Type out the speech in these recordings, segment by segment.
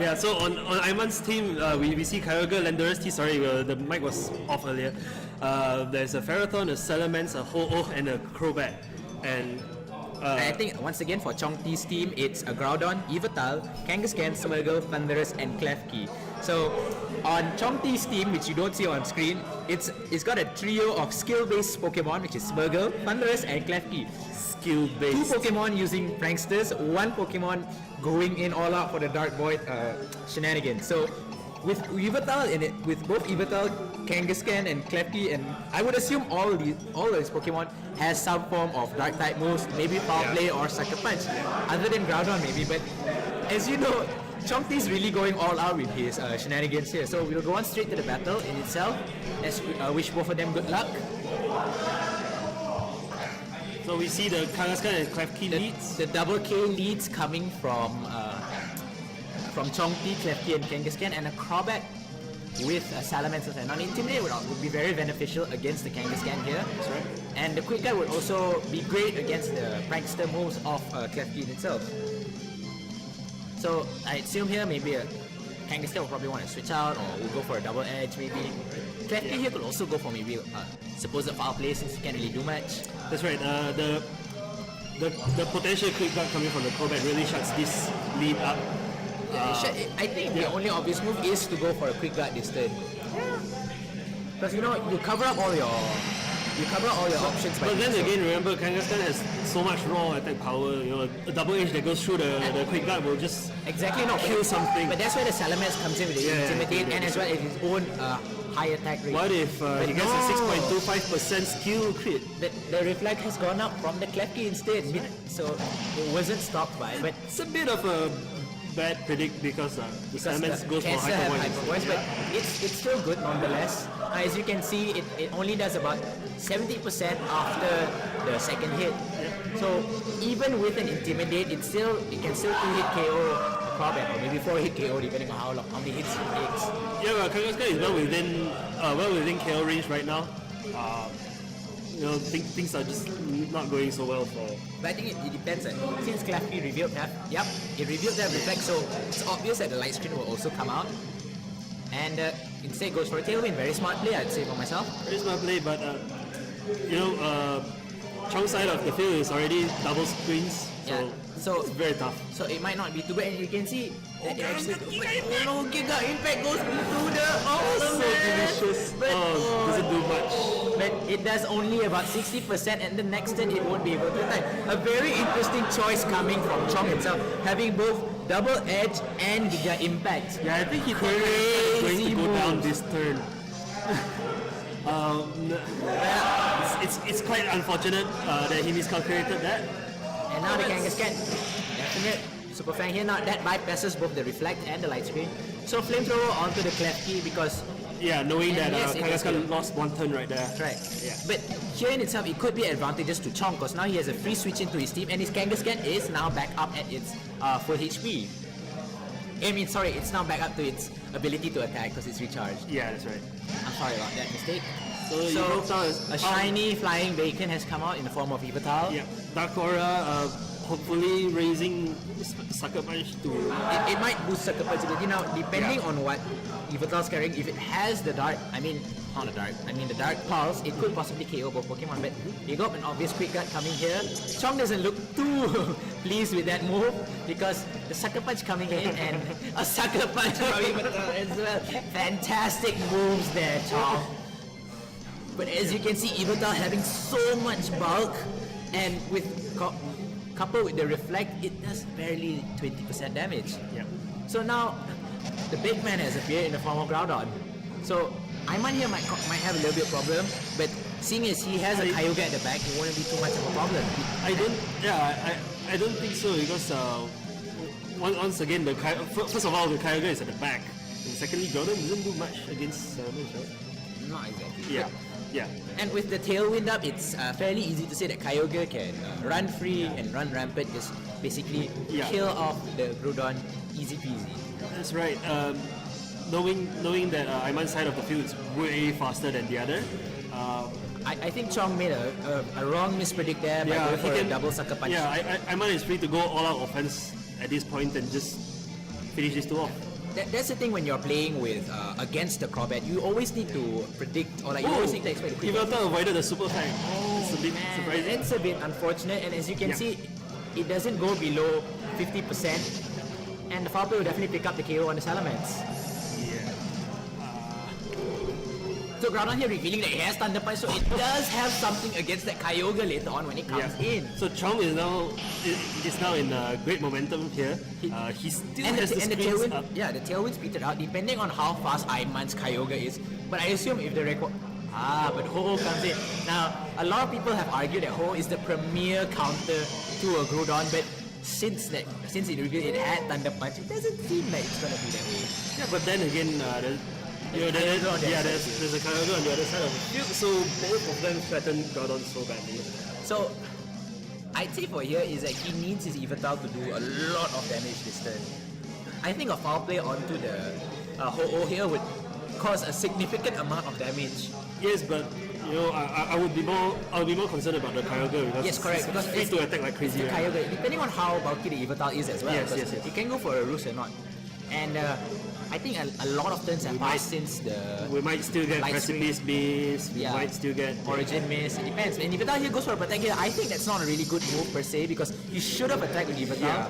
Yeah, so on Aiman's team, we see Kyogre, Landorus T, sorry, the mic was off earlier. There's a Ferrothorn, a Salamence, a Ho-Oh, and a Crobat. And I think once again for Chong T's team, it's a Groudon, Yveltal, Kangaskhan, Smeargle, Thundurus, and Klefki. So on Chong T's team, which you don't see on screen, it's got a trio of skill-based Pokemon, which is Smeargle, Thundurus, and Klefki. Skill-based. 2 Pokemon using Pranksters, 1 Pokemon going in all out for the Dark Void shenanigans. So with Yveltal in it, with both Yveltal, Kangaskhan, and Klefki, and I would assume all these Pokemon has some form of Dark type moves, maybe Foul Play or Sucker Punch. Other than Groudon maybe, but as you know, Chong T is really going all out with his shenanigans here. So we'll go on straight to the battle in itself. Let's wish both of them good luck. So we see the Kangaskhan and Klefki leads. The double K leads coming from Chong T, Klefki, and Kangaskhan, and a Crobat with Salamence and non-intimidate would be very beneficial against the Kangaskhan here. That's right. And the Quick Guard would also be great against the Prankster moves of Klefki itself. So I assume here maybe a Kangaskhan will probably want to switch out, or will go for a double edge maybe. Klefki here could also go for maybe supposed Foul Play since he can't really do much. That's right. The potential Quick Guard coming from the Crobat really shuts this lead up. I think the only obvious move is to go for a Quick Guard this turn. Because you cover up all your options. But then again, remember Kangaskhan has so much raw attack power. A double edge that goes through the Quick Guard will just kill something. But that's where the Salamence comes in with the Intimidate and as well as his own high attack rate. What if he gets a 6.25% skill crit? The Reflect has gone up from the Klefki instead, so it wasn't stopped by. But it's a bit of a bad predict because the Salamence goes for Hyper Voice. But it's still good nonetheless. As you can see, it only does about 70% after the second hit. So even with an Intimidate, it can still 2-hit KO a Crobat, or maybe 4-hit KO depending on how many hits it takes. Yeah, well, Kangaskhan is well within KO range right now. Things are just not going so well for. But I think it depends. Since Klefki revealed that, it revealed that Reflect, so it's obvious that the light screen will also come out. And instead goes for a Tailwind. Very smart play, I'd say for myself. Very smart play, but Chong's side of the field is already double screens, so it's very tough. So it might not be too bad, and you can see that it actually. Giga Impact goes through the so delicious. But, doesn't do much. But it does only about 60%, and the next turn it won't be able to attack. A very interesting choice coming from Chong himself, having both Double Edge and Giga Impact. Yeah, I think he thought he was going to go down this turn. It's quite unfortunate that he miscalculated that. And now the Kangaskhan, definite Super Fang here. Now that bypasses both the Reflect and the Light Screen. So Flamethrower onto the Klefki because knowing that Kangaskhan lost one turn right there. That's right. Yeah. But here in itself, it could be advantageous to Chong because now he has a free switch into his team, and his Kangaskhan is now back up at its full HP. It's now back up to its ability to attack because it's recharged. Yeah, that's right. I'm sorry about that mistake. So a shiny flying Bacon has come out in the form of Yveltal. Yeah, Dark Aura, hopefully raising Sucker Punch to... It might boost Sucker Punch ability. Now, depending on what Yveltal's carrying, if it has the Dark Pulse, it could possibly KO both Pokemon, but you got an obvious Quick Guard coming here. Chong doesn't look too pleased with that move because the Sucker Punch coming in and a Sucker Punch from Yveltal as well. Fantastic moves there, Chong. But as you can see, Yveltal having so much bulk, and coupled with the Reflect, it does barely 20% damage. Yep. So now, the big man has appeared in the form of Groudon. So Aiman here might have a little bit of problem, but seeing as he has a Kyogre at the back, it won't be too much of a problem. I don't think so because once again, first of all, the Kyogre is at the back, and secondly, Groudon doesn't do much against Salamence, right? Not exactly. Yeah. And with the Tailwind up, it's fairly easy to say that Kyogre can run free and run rampant, just basically kill off the Groudon easy peasy. That's right. Knowing that Aiman's side of the field is way faster than the other. I think Chong made a wrong mispredict there by going for a double Sucker Punch. Yeah, Aiman is free to go all out offense at this point and just finish these two off. that's the thing when you're playing with against the Crobat. You always need to predict, or like you always need to expect. Yveltal avoided the super fang. It's a bit Man, surprising. it's a bit unfortunate, and as you can see, it doesn't go below 50%, and the foul play will definitely pick up the KO on the Salamence. Yeah. So Groudon here revealing that he has Thunder Punch, so it does have something against that Kyogre later on when it comes in. So Chong is now in great momentum here. He still And has the the screens tailwind, up. the tailwind's petered out depending on how fast Aiman's Kyogre is. But I assume if the record, but Ho-Oh comes in. Now, a lot of people have argued that Ho-Oh is the premier counter to a Groudon, but since it revealed it had Thunder Punch, it doesn't seem like it's gonna be that way. Yeah, but then again, there's a Kyogre on the other side of the field, so both of them threaten Groudon so badly. So, I'd say for here is that he needs his Yveltal to do a lot of damage this turn. I think a foul play onto the Ho-Oh here would cause a significant amount of damage. Yes, but I would be more concerned about the Kyogre because Yes, correct. Because it's free to attack like crazy. The Kyogre, depending on how bulky the Yveltal is as well. Yes, because yes. It can go for a roost or not. And I think a lot of turns have passed since the We might still get Light Precipice Beast, we Yeah. might still get Origin Mist. It depends. And Yveltal here goes for a protect here. I think that's not a really good move per se because he should have attacked with Yveltal. Yeah,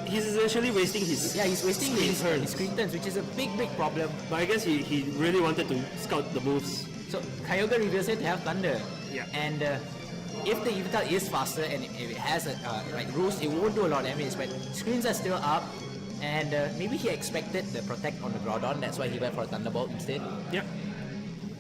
he's essentially wasting his He's wasting screen his turns. screen turns, which is a big problem. But I guess he really wanted to scout the moves. So Kyogre reveals it to have Thunder. Yeah. And if the Yveltal is faster and if it has a like roost, it won't do a lot of damage. But screens are still up, and maybe he expected the protect on the Groudon. That's why he went for a Thunderbolt instead. Yeah.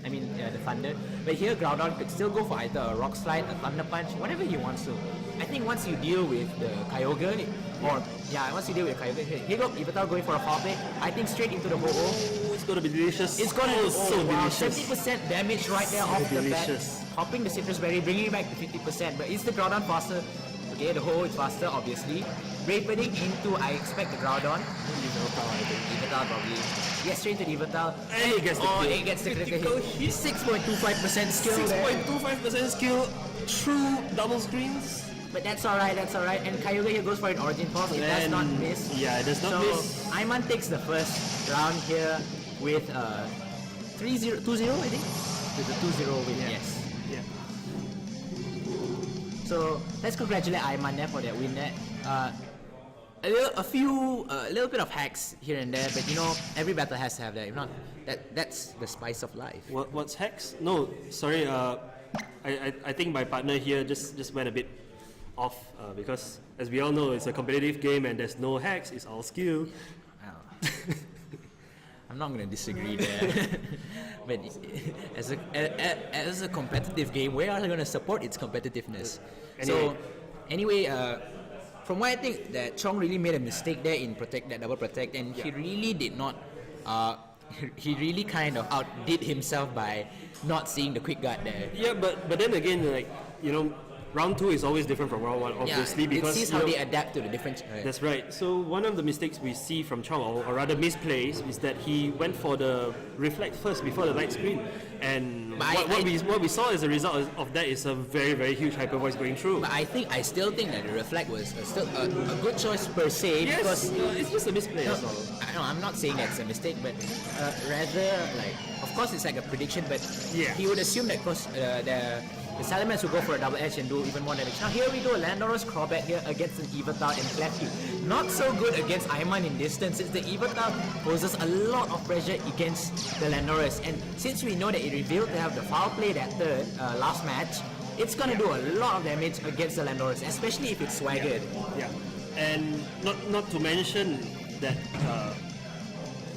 I mean the Thunder. But here Groudon could still go for either a Rock Slide, a Thunder Punch, whatever he wants to. I think once you deal with the Kyogre, once you deal with Kyogre, here you go, Yveltal going for a foul play. I think straight into the Ho-Oh. Oh, it's gonna be delicious. It's gonna be so delicious. 70% damage right there off the bat. delicious. Hopping the Citrus Berry, bringing it back to 50%. But is the Groudon faster? Okay, the Ho-Oh is faster, obviously. Bravening into, I expect the Groudon. Yveltal probably. Yes, straight to the Yveltal. And it gets the kill. It gets the critical hit. 6.25% skill there. 6.25% skill, true double screens. But that's alright. And Kyogre here goes for an Origin Pulse. It does not miss. Yeah, it does not So miss. Aiman takes the first round here with 2-0, I think? With a 2-0 win, yes. Yeah. So let's congratulate Aiman there for that win there. A little bit of hacks here and there, but every battle has to have that. If not, that's the spice of life. What's Hex? No, sorry. I think my partner here just went a bit off because, as we all know, it's a competitive game and there's no hacks. It's all skill. Wow. I'm not going to disagree there. But as a competitive game, we are going to support its competitiveness. So, anyway, from what I think that Chong really made a mistake there in that double protect, and he really did not. He really kind of outdid himself by not seeing the quick guard there. Yeah, but then again, round 2 is always different from round 1, obviously, because it sees how they adapt to the different. That's right. So one of the mistakes we see from Chong, or rather misplays, is that he went for the reflect first before the light screen, and what we saw as a result of that is a very, very huge hyper voice going through. But I still think that the reflect was still a good choice per se, because it's just a misplay. That's all. I'm not saying that's a mistake, but rather of course it's like a prediction, but he would assume that because the Salamence will go for a double edge and do even more damage. Now here we go, Landorus Crobat here against an Yveltal and Clefty. Not so good against Aiman in distance, since the Yveltal poses a lot of pressure against the Landorus. And since we know that it revealed to have the foul play that third last match, it's gonna do a lot of damage against the Landorus, especially if it's swaggered. Yeah, and not to mention that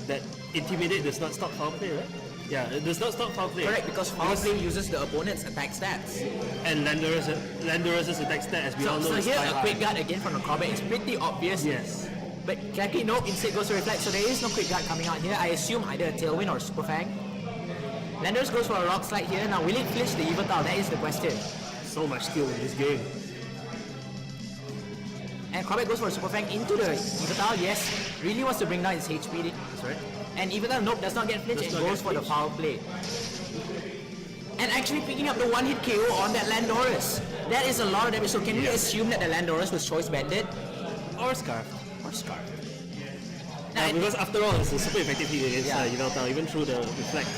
that Intimidate does not stop foul play, right? Yeah, it does not stop foul play. Correct, because foul play uses the opponent's attack stats. And Landorus' attack stat, as we all know, So is here quite a high. quick guard again from the Crobat is pretty obvious. Yes. But Clefty, no, instead goes to reflect, so there is no quick guard coming out here. I assume either a Tailwind or Super Fang. Landorus goes for a Rock Slide here. Now will it flinch the Yveltal? That is the question. So much skill in this game. And Crobat goes for a Super Fang into the Yveltal, yes. Really wants to bring down his HP. That's right. And Yveltal, nope, does not get flinched and not goes get for the flinched. foul play. And actually picking up the one-hit KO on that Landorus. That is a lot of damage. So can we assume that the Landorus was Choice Banded? Or Scarf. Or Scarf? Because after all, it's a super effective hit against Yveltal, even through the reflect.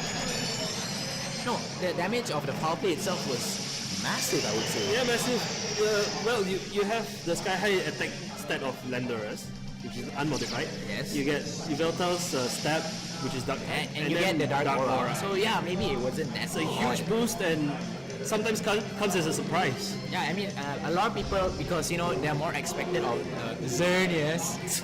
No, the damage of the foul play itself was massive, I would say. Yeah, massive. Well, you have the Sky High attack stat of Landerers, which is unmodified. Yes. You get Yveltal's stab, which is Dark Type, And you get the Dark Aura. So yeah, maybe it wasn't that It's a huge boost and sometimes comes as a surprise. Yeah, I mean, a lot of people, because they're more expected of Xerneas,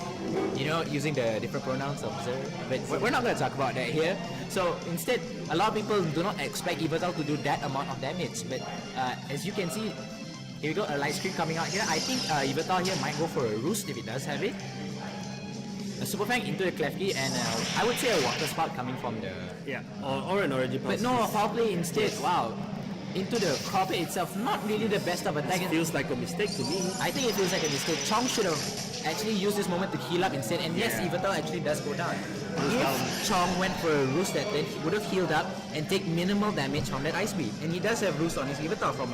using the different pronouns of Xer, but we're not going to talk about that here. So instead, a lot of people do not expect Yveltal to do that amount of damage, but as you can see, here we go, a light screen coming out here. I think Yveltal here might go for a Roost if it does have it. A Super Fang into the Klefki, and I would say a Water Spout coming from the... Yeah, or an Origin Pulse. But no, a foul play instead, wow. Into the carpet itself, not really the best of attack. It feels like a mistake to me. I think it feels like a mistake. Chong should have actually used this moment to heal up instead, and yes, Yveltal actually does go down. If Chong went for a Roost, then he would have healed up and take minimal damage from that Ice Beam. And he does have Roost on his Yveltal from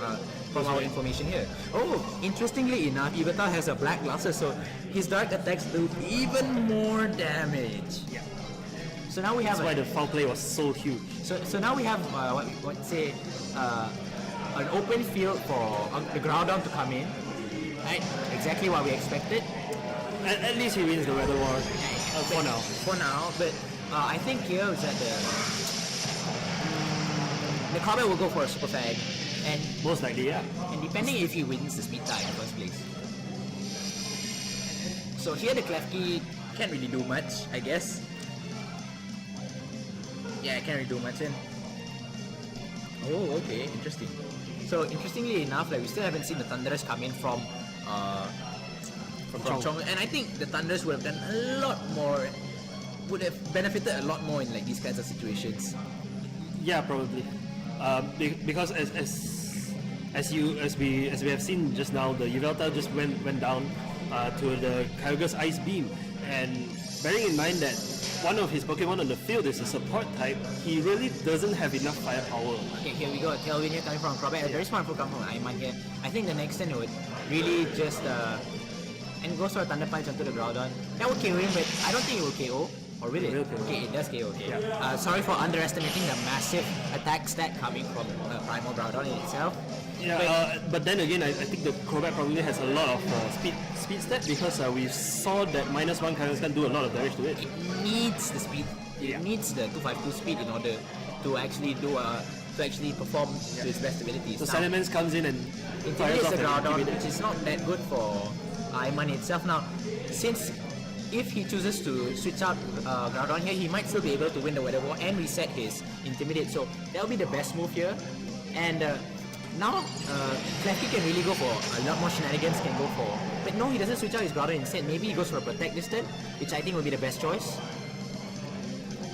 our information here. Oh, interestingly enough, Yveltal has a Black Glasses, so his dark attacks do even more damage. Yeah. So now we have... That's why the foul play was so huge. So now we have an open field for the Groudon to come in, right? Exactly what we expected. At least he wins the Weather War for now. For now, but I think here is that the Comet will go for a Super Fang, and most likely, yeah. And depending if he wins the Speed Tie in the first place. So here the Klefki can't really do much, I guess. Yeah, I can't really do much then. Oh, okay, interesting. So interestingly enough, we still haven't seen the Thunderous come in from Chong, and I think the Thunderous would have done a lot more, would have benefited a lot more in these kinds of situations. Yeah, probably. Because as we have seen just now, the Yveltal just went down to the Kyogre's Ice Beam, and bearing in mind that one of his Pokemon on the field is a support type, he really doesn't have enough firepower. Okay, here we go. Tailwind here coming from Crobat. A very smart Pokemon from Aiman here. I think the next turn would really just and goes for a Thunder Punch onto the Groudon. That would KO him, but I don't think it will KO. Or will it? Okay, it does KO. Okay. Yeah. Sorry for underestimating the massive attack stat coming from Primal Groudon in itself. Yeah, but then again, I think the Crobat probably has a lot of speed stat because we saw that -1 can do a lot of damage to it. It needs the speed. It needs the 252 speed in order to actually perform to its best abilities. So Salamence comes in and fires intimidates off the Groudon, Intimidate. which is not that good for Aiman itself. Now, since if he chooses to switch out Groudon here, he might still be able to win the Weather War and reset his Intimidate. So that will be the best move here. And now, Klefki can really go for a lot more shenanigans. Can go for, but no, he doesn't switch out his Groudon instead. Maybe he goes for a Protect this turn, which I think will be the best choice.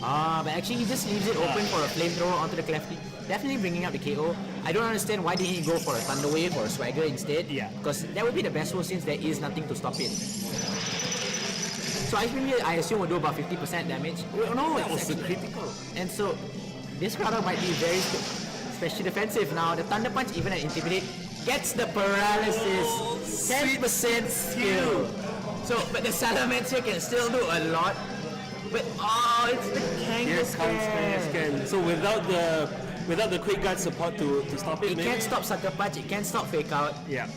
But actually he just leaves it open for a Flamethrower onto the Klefki, definitely bringing up the KO. I don't understand why didn't he go for a Thunder Wave or a Swagger instead. Yeah. Because that would be the best move since there is nothing to stop it. So Ice Beam here, I assume will do about 50% damage. No, That was actually critical. And so this Groudon might be very especially defensive. Now the Thunder Punch, even at Intimidate, gets the paralysis. 10% skill. So, but the Salamence here can still do a lot. But it's the Kangaskhan. So without the Quick Guard support to stop it, It can't stop Sucker Punch. It can't stop Fake Out. Yeah.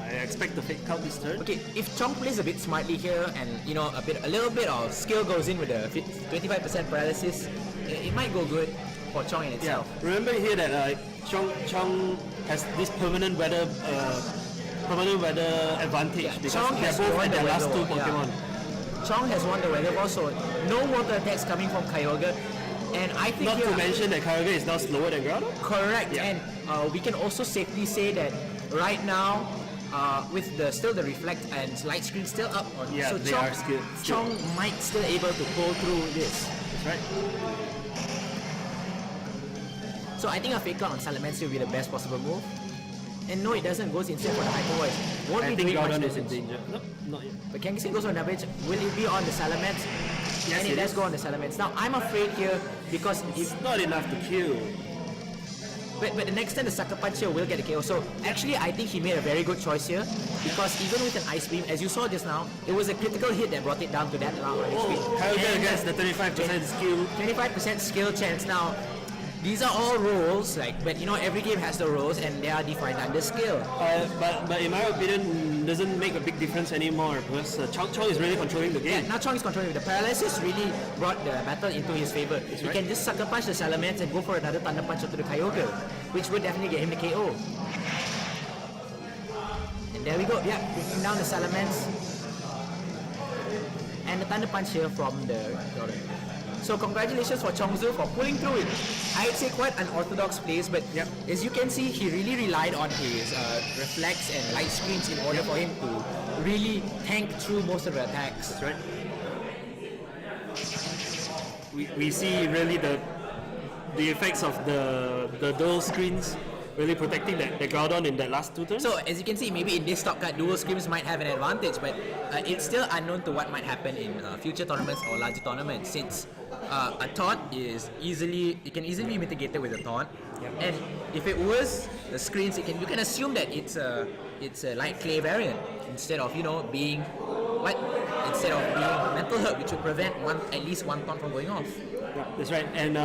I expect the Fake Out this turn. Okay, if Chong plays a bit smartly here, and a little bit of skill goes in with the 25% paralysis, it might go good for Chong in itself. Yeah. Remember here that Chong has this permanent weather advantage because Chong they're has both won at the their last Weather two War, yeah. Pokemon. Chong has won the Weather War, so no water attacks coming from Kyogre. And I think Not here, to mention that Kyogre is now slower than Groudon. correct, Yeah. and we can also safely say that right now, with still the Reflect and Light Screen still up, Yeah, so they are skilled. Chong might still able to pull through this. That's right. So I think a Fake Out on Salamence will be the best possible move. And no, it doesn't. Goes instead for the Hyper Voice. Won't I be think doing much Groudon is in damage. danger. No, not yet. But Kangaskhan goes on damage. Will it be on the Salamence? Yes, And it it does is. go on the Salamence. Now I'm afraid here because if It's not enough to kill. But the next turn, the Sucker Punch here will get the KO. So actually, I think he made a very good choice here, because even with an Ice Beam, as you saw just now, it was a critical hit that brought it down to that amount of HP. Kyogre against the 25% skill. 25% skill chance. Now, these are all roles, but every game has the roles and they are defined under skill. But in my opinion, doesn't make a big difference anymore, because Chong is really controlling the game. Yeah, now Chong is controlling. The paralysis really brought the battle into his favor. He can just Sucker Punch the Salamence and go for another Thunder Punch onto the Kyogre, which would definitely get him the KO. And there we go. Yeah, taking down the Salamence. And the Thunder Punch here from the Kyogre. So congratulations for Chongzu for pulling through it. I would say quite unorthodox plays, but as you can see, he really relied on his reflex and light screens in order for him to really tank through most of the attacks. That's right. We see really the effects of the dual screens really protecting the Groudon in that last 2 turns. So as you can see, maybe in this top card, dual screams might have an advantage, but it's still unknown to what might happen in future tournaments or larger tournaments, since a taunt can easily be mitigated with a taunt. And if it was the screens, you can assume that it's a light clay variant instead of being mental hurt, which would prevent at least one taunt from going off. Yeah, that's right. And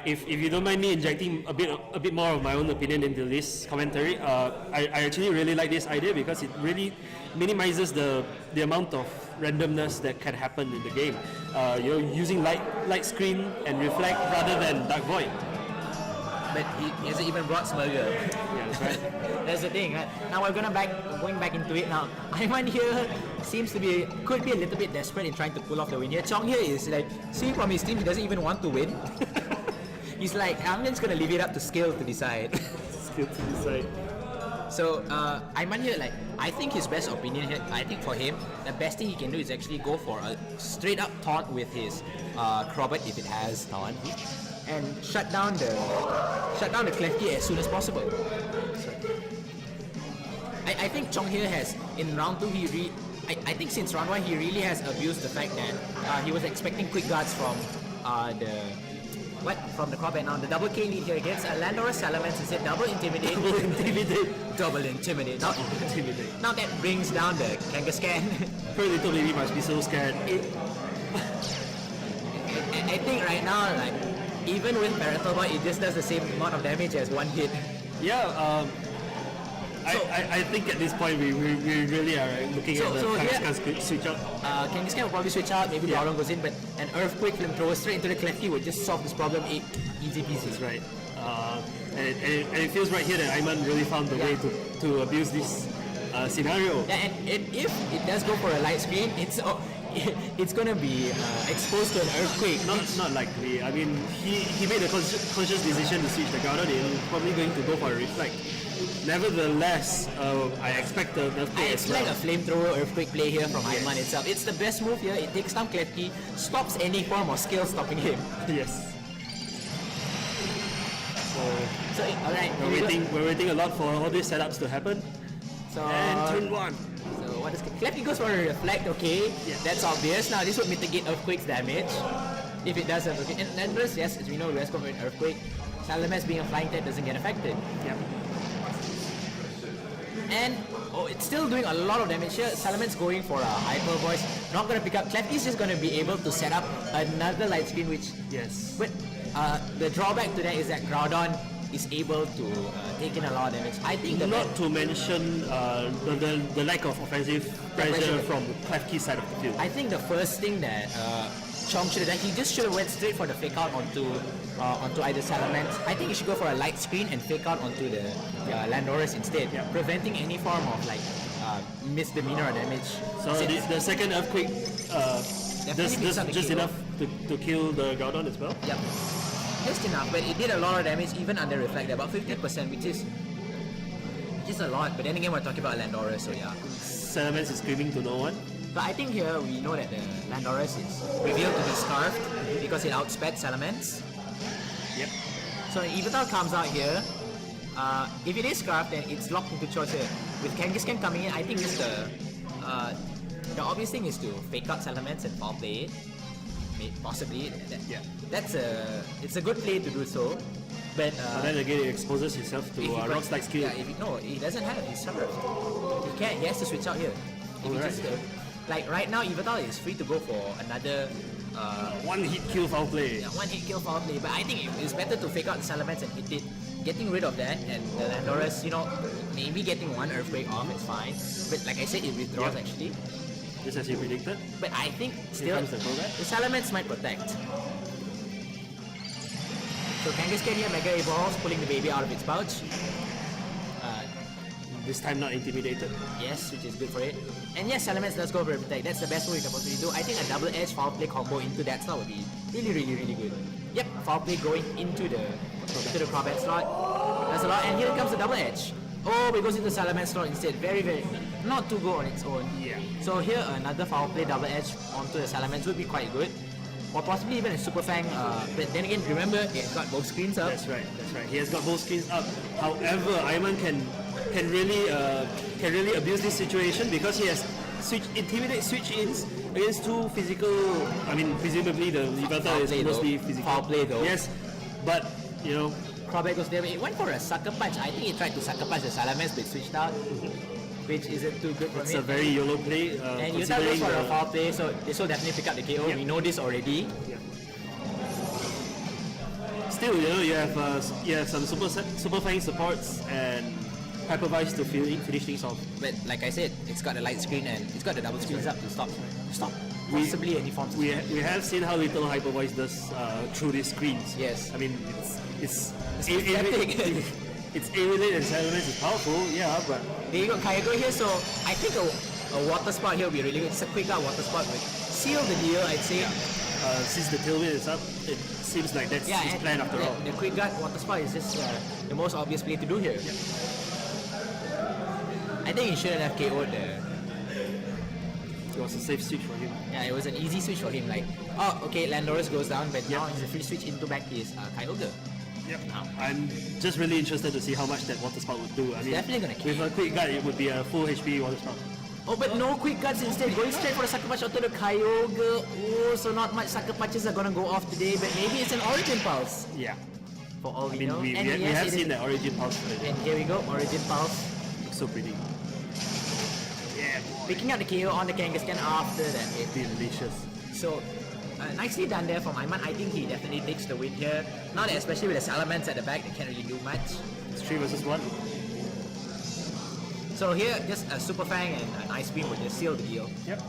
if you don't mind me injecting a bit more of my own opinion into this commentary, I actually really like this idea, because it really minimizes the amount of randomness that can happen in the game. You're using light screen and reflect rather than Dark Void. But he hasn't even brought Smurger. Yeah, that's right. That's the thing. Right? Now we're going back into it now. Aiman here could be a little bit desperate in trying to pull off the win here. Chong here is like, seeing from his team, he doesn't even want to win. He's like, I'm just gonna leave it up to skill to decide. Skill to decide. So Aiman here, I think his best opinion here, I think for him, the best thing he can do is actually go for a straight up taunt with his Crobat if it has taunt, and shut down the Klefki as soon as possible. I think Chong here has, in round 2, I think since round 1 he really has abused the fact that he was expecting quick guards from the Crobat. Now the double K lead here against a Landorus Salamence instead, double intimidate. Double intimidate. Now that brings down the Kangaskhan. Poor little baby must be so scared. I think right now, even with Parental Void, it just does the same amount of damage as one hit. Yeah, I think at this point we really are looking at the Kangaskhan switch out. Kangaskhan will probably switch out, maybe Groudon goes in, but an Earthquake Flamethrower straight into the Klefki would just solve this problem easy peasy. Right. And it feels right here that Aiman really found the way to abuse this scenario. Yeah, and if it does go for a light screen, it's gonna be exposed to an Earthquake. Not likely. I mean, he made a conscious decision to switch the Groudon in, probably going to go for a Reflect. Nevertheless, I expect the Earthquake. I expect a Flamethrower Earthquake play here from Aiman itself. It's the best move here. It takes down Klefki, stops any form of skill stopping him. Yes. So alright. We're waiting a lot for all these setups to happen. So and turn 1. So what does Klefki goes for a Reflect? Okay, that's obvious. Now this would mitigate Earthquake's damage if it does have. And Landorus, yes, as we know, let's go for an Earthquake. Salamence being a flying type doesn't get affected. Yeah. And it's still doing a lot of damage here. Salamence going for a Hyper Voice. Not going to pick up. Klefki's just going to be able to set up another light screen, which... Yes. But the drawback to that is that Groudon is able to take in a lot of damage. I think not to mention the lack of offensive pressure from Klefki's side of the field. I think the first thing that Chong should have done, he just should have went straight for the fake out onto either Salamence. I think he should go for a light screen and fake out onto the Landorus instead, preventing any form of misdemeanor or damage. So the second Earthquake just enough to kill the Groudon as well? Yep. Just enough, but it did a lot of damage even under Reflect, about 50%, which is a lot. But then again, we're talking about Landorus, so yeah. Salamence is screaming to no one. But I think here we know that the Landorus is revealed to be Scarfed because it outsped Salamence. Yep. So Yveltal comes out here. If it is Scarfed, then it's locked into choice here. With Kangaskhan coming in, I think just the obvious thing is to fake out Salamence and foul play it. Possibly. It's a good play to do so. But then again, he exposes himself to rock slide skill. Yeah, no, he doesn't have his serve. He can't. He has to switch out here. If he just like right now, Yveltal is free to go for another one hit kill foul play. one hit kill foul play. But I think it's better to fake out the Salamence and hit it. Getting rid of that and the Landorus, maybe getting one Earthquake off is fine. But like I said, it withdraws actually. Just as you predicted. But I think Here still comes the Crobat. the Salamence might protect. So Kangaskhan here Mega Evolves, pulling the baby out of its pouch. This time not intimidated. Yes, which is good for it. And yes, Salamence does go for protect. That's the best way you can possibly do. I think a double edge foul play combo into that slot would be really, really, really good. Yep, foul play going into the Crobat slot. That's a lot. And here comes the double edge. Oh, it goes into Salamence slot instead. Very, very not too good on its own. Yeah. So here another foul play double edge onto the Salamence would be quite good. Or possibly even a Super Fang. But then again, remember, it got both screens up. That's right. He has got both screens up. However, Aiman can really abuse this situation because he has intimidate switch-ins against two physical. I mean, presumably the Yveltal is mostly physical. Foul play though. Yes, but Crobat goes there. It went for a sucker punch. I think he tried to sucker punch the Salamence, but switched out, which isn't too good for it's me. a very YOLO play. And Yveltal goes for a foul play, so this will definitely pick up the KO. Yep. We know this already. Yeah. Still, you have some super fang supports and Hypervise to finish things off. But like I said, it's got the light screen and it's got the double screens up to stop possibly any forms. We have seen how little Hypervoice does through these screens. Yes. I mean, it's pathetic. it's A-related and Salamence is powerful, yeah, but There you go, Kyago here. So I think a water spot here will be really good. It's a quick out water spot would seal the deal, I'd say. since the tailwind is up, it seems like that's his plan after all. The quick gut water spot is just the most obvious play to do here. Yep. I think he shouldn't have KO'd the. It was a safe switch for him. Yeah, it was an easy switch for him. Like, oh, okay, Landorus goes down, but now it's a free switch into back his Kyogre. Yep. I'm just really interested to see how much that water spout would do. I mean, definitely gonna kill. With a quick gut, it would be a full HP water spout. Oh, but no quick guts instead. Going straight for the sucker punch onto the Kyogre. Oh, so not much sucker punches are gonna go off today, but maybe it's an Origin Pulse. Yeah. For all we I mean, know. we And yes, have it seen is. that Origin Pulse already. And here we go, Origin Pulse. Looks so pretty. Yeah, boy. Picking up the KO on the Kangaskhan after that hit. Delicious. So, nicely done there from Aiman. I think he definitely takes the win here. Now that especially with the Salamence at the back, they can't really do much. It's 3 versus 1. So here, just a Super Fang and an Ice Beam would just seal the deal. Yep.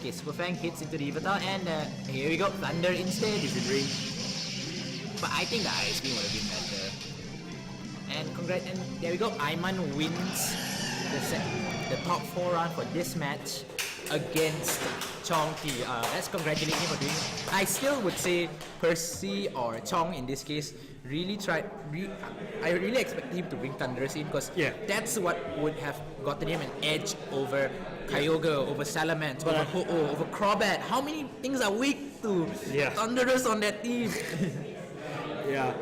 Okay, Super Fang hits into the Yveltal and here we go, Thunder instead. He's in range. But I think the Ice Beam would have been better. And there we go, Aiman wins the top 4 round for this match against Chong. Let's congratulate him for doing it. I still would say Percy or Chong in this case really tried. I really expect him to bring Thunderous in because that's what would have gotten him an edge over Kyogre, over Salamence, over Ho-Oh, over Crobat. How many things are weak to Thunderous on that team? Yeah.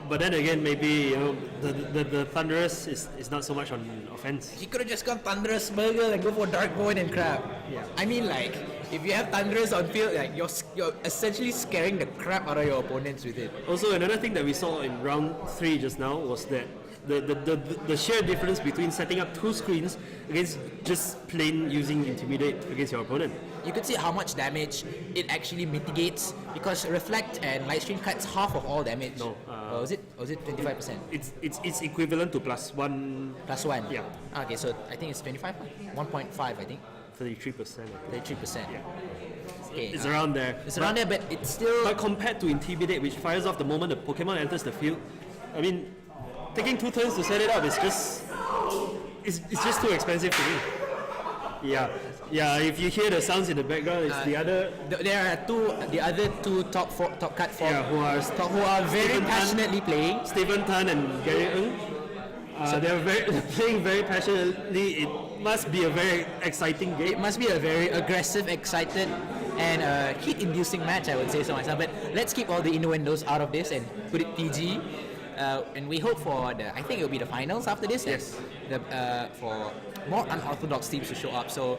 But then again, maybe the Thunderous is not so much on offense. He could have just gone Thunderous Burgle and go for Dark Void and crap. Yeah. I mean, like, if you have Thunderous on field, like you're essentially scaring the crap out of your opponents with it. Also, another thing that we saw in round 3 just now was that the sheer difference between setting up 2 screens against just plain using Intimidate against your opponent. You could see how much damage it actually mitigates because Reflect and Light Stream cuts half of all damage. No. Was it 25%? It's equivalent to +1. +1. Yeah. Okay, so I think it's 25. 1.5, I think. 33%. 33%. Yeah. Okay, It's around there. It's around there, but it's still. But compared to Intimidate, which fires off the moment the Pokemon enters the field, I mean, taking 2 turns to set it up is just it's just too expensive to me. Yeah. If you hear the sounds in the background, it's the other. There are the other two top cut four. Yeah, who are very Stephen passionately playing. Stephen Tan and Gary Ng. They're playing very passionately. It must be a very exciting game. It must be a very aggressive, excited, and heat-inducing match, I would say so myself. But let's keep all the innuendos out of this and put it PG. And we hope for I think it will be the finals after this. Yes. For more unorthodox teams to show up. So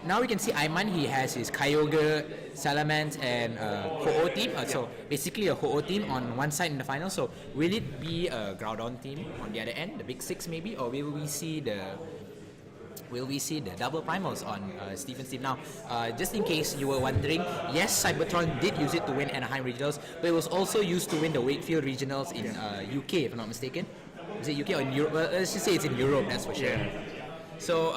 now we can see Aiman, he has his Kyogre, Salamence and Ho-Oh team. So basically a Ho-Oh team on one side in the final. So will it be a Groudon team on the other end, the big six maybe, or will we see the double primals on Stephen's team? Now, just in case you were wondering, yes, Cybertron did use it to win Anaheim Regionals, but it was also used to win the Wakefield Regionals in UK, if I'm not mistaken. Is it UK or in Europe? Well, let's just say it's in Europe, that's for sure. Yeah. So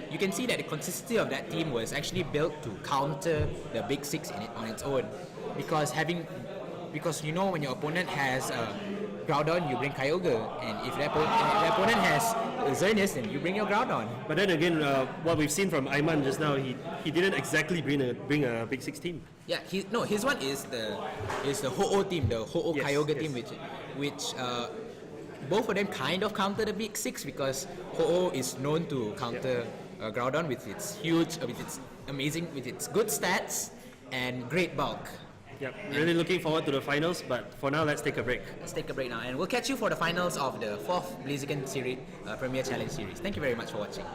you can see that the consistency of that team was actually built to counter the big six on its own, because you know when your opponent has Groudon, you bring Kyogre, and if the opponent has Xerneas, then you bring your Groudon. But then again, what we've seen from Aiman just now, he didn't exactly bring a big six team. Yeah, his one is the Ho-Oh team, the Ho-Oh Kyogre team, which both of them kind of counter the big six, because Ho-Oh is known to counter Groudon with its huge, with its amazing, with its good stats and great bulk. Yep, really looking forward to the finals, but for now, let's take a break. Let's take a break now, and we'll catch you for the finals of the 4th Blaziken Series Premier Challenge Series. Thank you very much for watching.